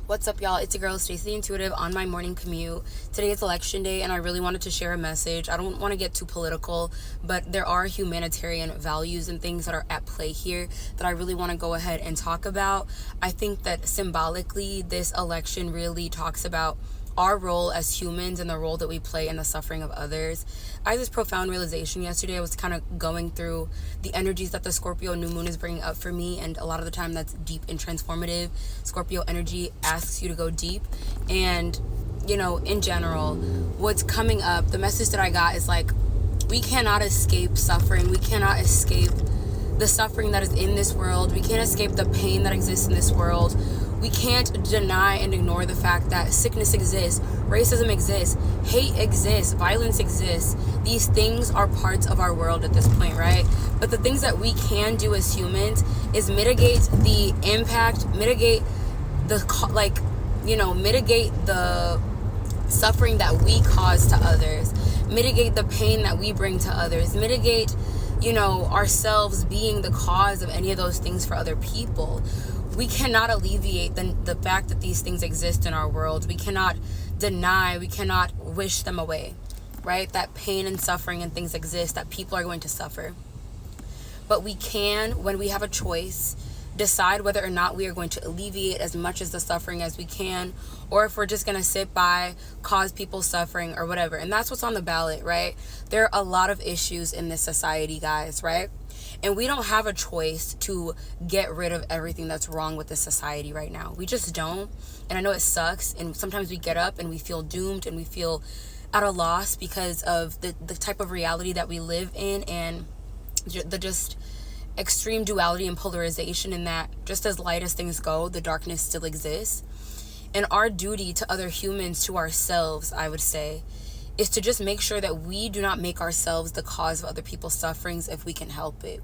What's up, y'all? It's your girl, Stacey the Intuitive, on my morning commute. Today is election day, and I really wanted to share a message. I don't want to get too political, but there are humanitarian values and things that are at play here that I really want to go ahead and talk about. I think that symbolically, this election really talks about our role as humans and the role that we play in the suffering of others. I had this profound realization yesterday. I was kind of going through the energies that the Scorpio new moon is bringing up for me, and a lot of the time that's deep and transformative. Scorpio energy asks you to go deep, and in general, what's coming up, the message that I got is like, we cannot escape suffering. We cannot escape the suffering that is in this world. We can't escape the pain that exists in this world. We can't deny and ignore the fact that sickness exists, racism exists, hate exists, violence exists. These things are parts of our world at this point, right? But the things that we can do as humans is mitigate the impact, mitigate the suffering that we cause to others, mitigate the pain that we bring to others, mitigate, ourselves being the cause of any of those things for other people. We cannot alleviate the fact that these things exist in our world. We cannot deny, we cannot wish them away, right? That pain and suffering and things exist, that people are going to suffer. But we can, when we have a choice, decide whether or not we are going to alleviate as much as the suffering as we can, or if we're just going to sit by, cause people suffering or whatever. And that's what's on the ballot, right? There are a lot of issues in this society, guys, right? And we don't have a choice to get rid of everything that's wrong with this society right now. We just don't. And I know it sucks. And sometimes we get up and we feel doomed and we feel at a loss because of the type of reality that we live in, and the just extreme duality and polarization, in that just as light as things go, the darkness still exists. And our duty to other humans, to ourselves, I would say, is to just make sure that we do not make ourselves the cause of other people's sufferings if we can help it.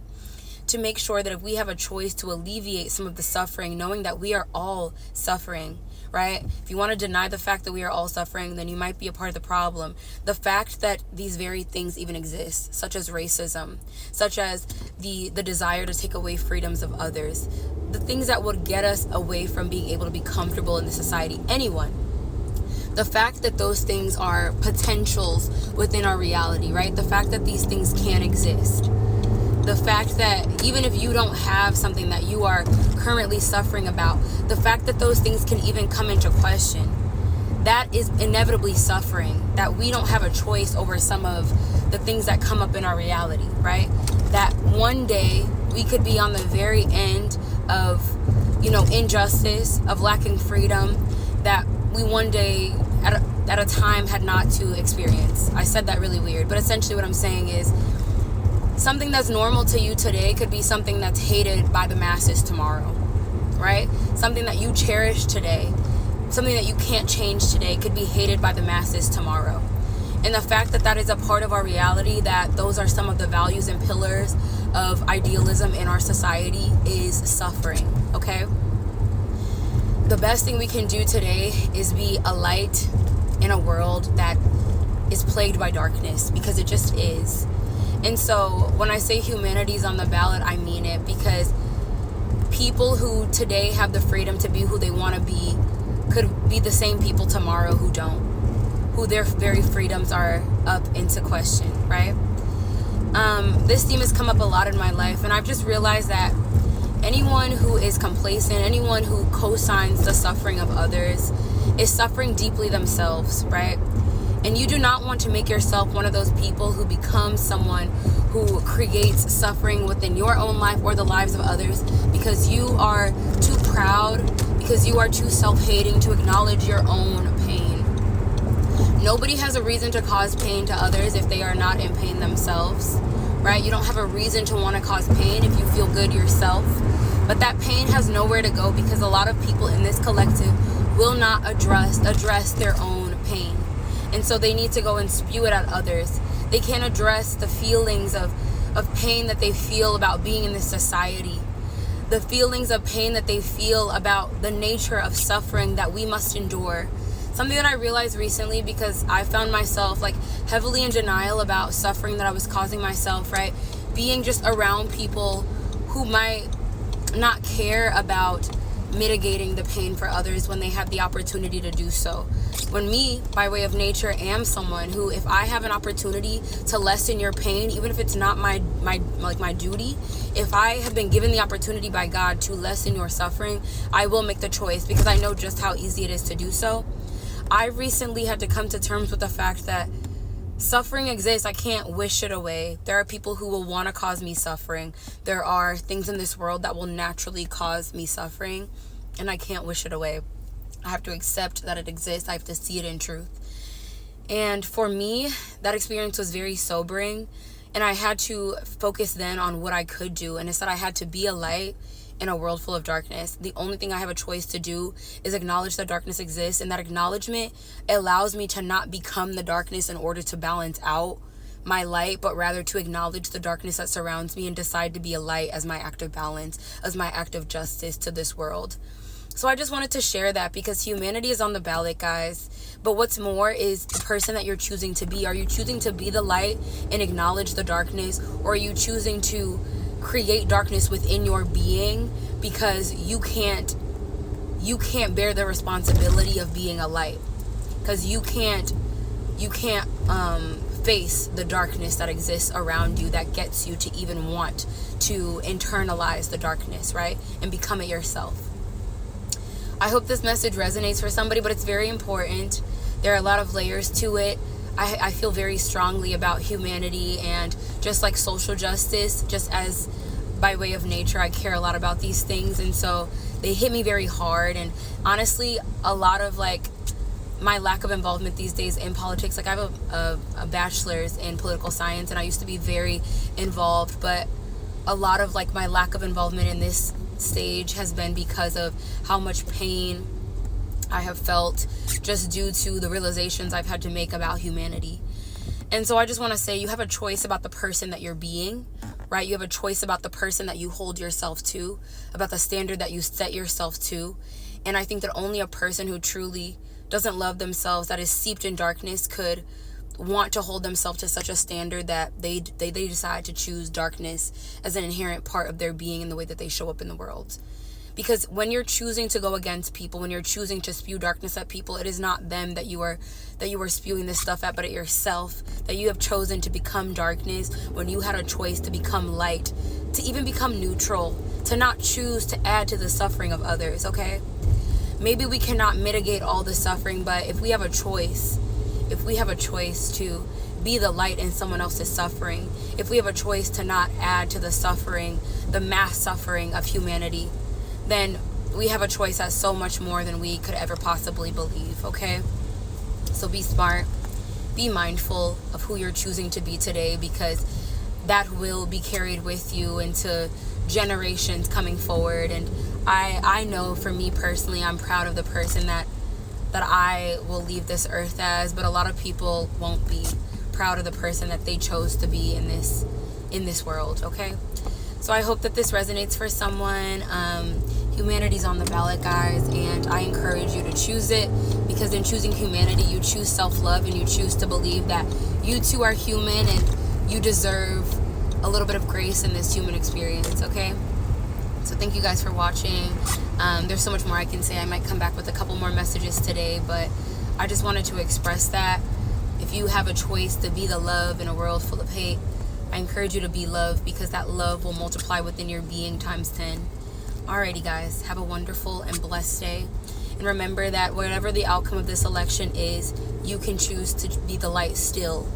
To make sure that if we have a choice to alleviate some of the suffering, knowing that we are all suffering, right? If you want to deny the fact that we are all suffering, then you might be a part of the problem. The fact that these very things even exist, such as racism, such as the desire to take away freedoms of others, the things that would get us away from being able to be comfortable in the society, anyone. The fact that those things are potentials within our reality, right? The fact that these things can exist. The fact that even if you don't have something that you are currently suffering about, the fact that those things can even come into question, that is inevitably suffering, that we don't have a choice over some of the things that come up in our reality, right? That one day we could be on the very end of, injustice, of lacking freedom, that we one day at a time had not to experience. I said that really weird, but essentially what I'm saying is, something that's normal to you today could be something that's hated by the masses tomorrow, right? Something that you cherish today, something that you can't change today, could be hated by the masses tomorrow. And the fact that that is a part of our reality, that those are some of the values and pillars of idealism in our society, is suffering, okay? The best thing we can do today is be a light in a world that is plagued by darkness, because it just is. And so when I say humanity's on the ballot, I mean it, because people who today have the freedom to be who they want to be could be the same people tomorrow who don't, who their very freedoms are up into question, right? This theme has come up a lot in my life, and I've just realized that anyone who is complacent, anyone who co-signs the suffering of others, is suffering deeply themselves, right? And you do not want to make yourself one of those people who becomes someone who creates suffering within your own life or the lives of others, because you are too proud, because you are too self-hating to acknowledge your own pain. Nobody has a reason to cause pain to others if they are not in pain themselves, right? You don't have a reason to want to cause pain if you feel good yourself. But that pain has nowhere to go, because a lot of people in this collective will not address their own pain. And so they need to go and spew it at others. They can't address the feelings of pain that they feel about being in this society. The feelings of pain that they feel about the nature of suffering that we must endure. Something that I realized recently, because I found myself heavily in denial about suffering that I was causing myself, right? Being just around people who might not care about mitigating the pain for others when they have the opportunity to do so. When me, by way of nature, am someone who, if I have an opportunity to lessen your pain, even if it's not my duty, if I have been given the opportunity by God to lessen your suffering, I will make the choice, because I know just how easy it is to do so. I recently had to come to terms with the fact that suffering exists. I can't wish it away. There are people who will want to cause me suffering. There are things in this world that will naturally cause me suffering, and I can't wish it away. I have to accept that it exists. I have to see it in truth. And for me, that experience was very sobering, and I had to focus then on what I could do, and it's that I had to be a light in a world full of darkness. The only thing I have a choice to do is acknowledge that darkness exists, and that acknowledgement allows me to not become the darkness in order to balance out my light, but rather to acknowledge the darkness that surrounds me and decide to be a light as my act of balance, as my act of justice to this world. So I just wanted to share that, because humanity is on the ballot, guys. But what's more is the person that you're choosing to be. Are you choosing to be the light and acknowledge the darkness, or are you choosing to create darkness within your being because you can't bear the responsibility of being a light, because you can't face the darkness that exists around you that gets you to even want to internalize the darkness, right, and become it yourself. I hope this message resonates for somebody, but it's very important. There are a lot of layers to it. I feel very strongly about humanity and just like social justice, just as by way of nature, I care a lot about these things. And so they hit me very hard. And honestly, a lot of like my lack of involvement these days in politics, like I have a bachelor's in political science, and I used to be very involved, but a lot of like my lack of involvement in this stage has been because of how much pain I have felt just due to the realizations I've had to make about humanity. And so I just want to say, you have a choice about the person that you're being, right? You have a choice about the person that you hold yourself to, about the standard that you set yourself to. And I think that only a person who truly doesn't love themselves, that is steeped in darkness, could want to hold themselves to such a standard that they decide to choose darkness as an inherent part of their being in the way that they show up in the world. Because when you're choosing to go against people, when you're choosing to spew darkness at people, it is not them that you are spewing this stuff at, but at yourself. That you have chosen to become darkness when you had a choice to become light, to even become neutral, to not choose to add to the suffering of others, okay? Maybe we cannot mitigate all the suffering, but if we have a choice to be the light in someone else's suffering, if we have a choice to not add to the suffering, the mass suffering of humanity, then we have a choice that's so much more than we could ever possibly believe, okay? So be smart, be mindful of who you're choosing to be today, because that will be carried with you into generations coming forward. And I know for me personally, I'm proud of the person that I will leave this earth as, but a lot of people won't be proud of the person that they chose to be in this world, okay? So I hope that this resonates for someone. Humanity's on the ballot, guys, and I encourage you to choose it, because in choosing humanity, you choose self-love, and you choose to believe that you too are human and you deserve a little bit of grace in this human experience, okay? So thank you guys for watching. There's so much more I can say. I might come back with a couple more messages today, but I just wanted to express that. If you have a choice to be the love in a world full of hate, I encourage you to be love, because that love will multiply within your being times 10. Alrighty, guys, have a wonderful and blessed day. And remember that whatever the outcome of this election is, you can choose to be the light still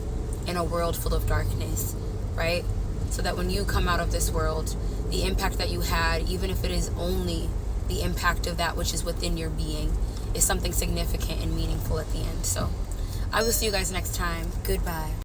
in a world full of darkness, right? So that when you come out of this world, the impact that you had, even if it is only the impact of that which is within your being, is something significant and meaningful at the end. So I will see you guys next time. Goodbye.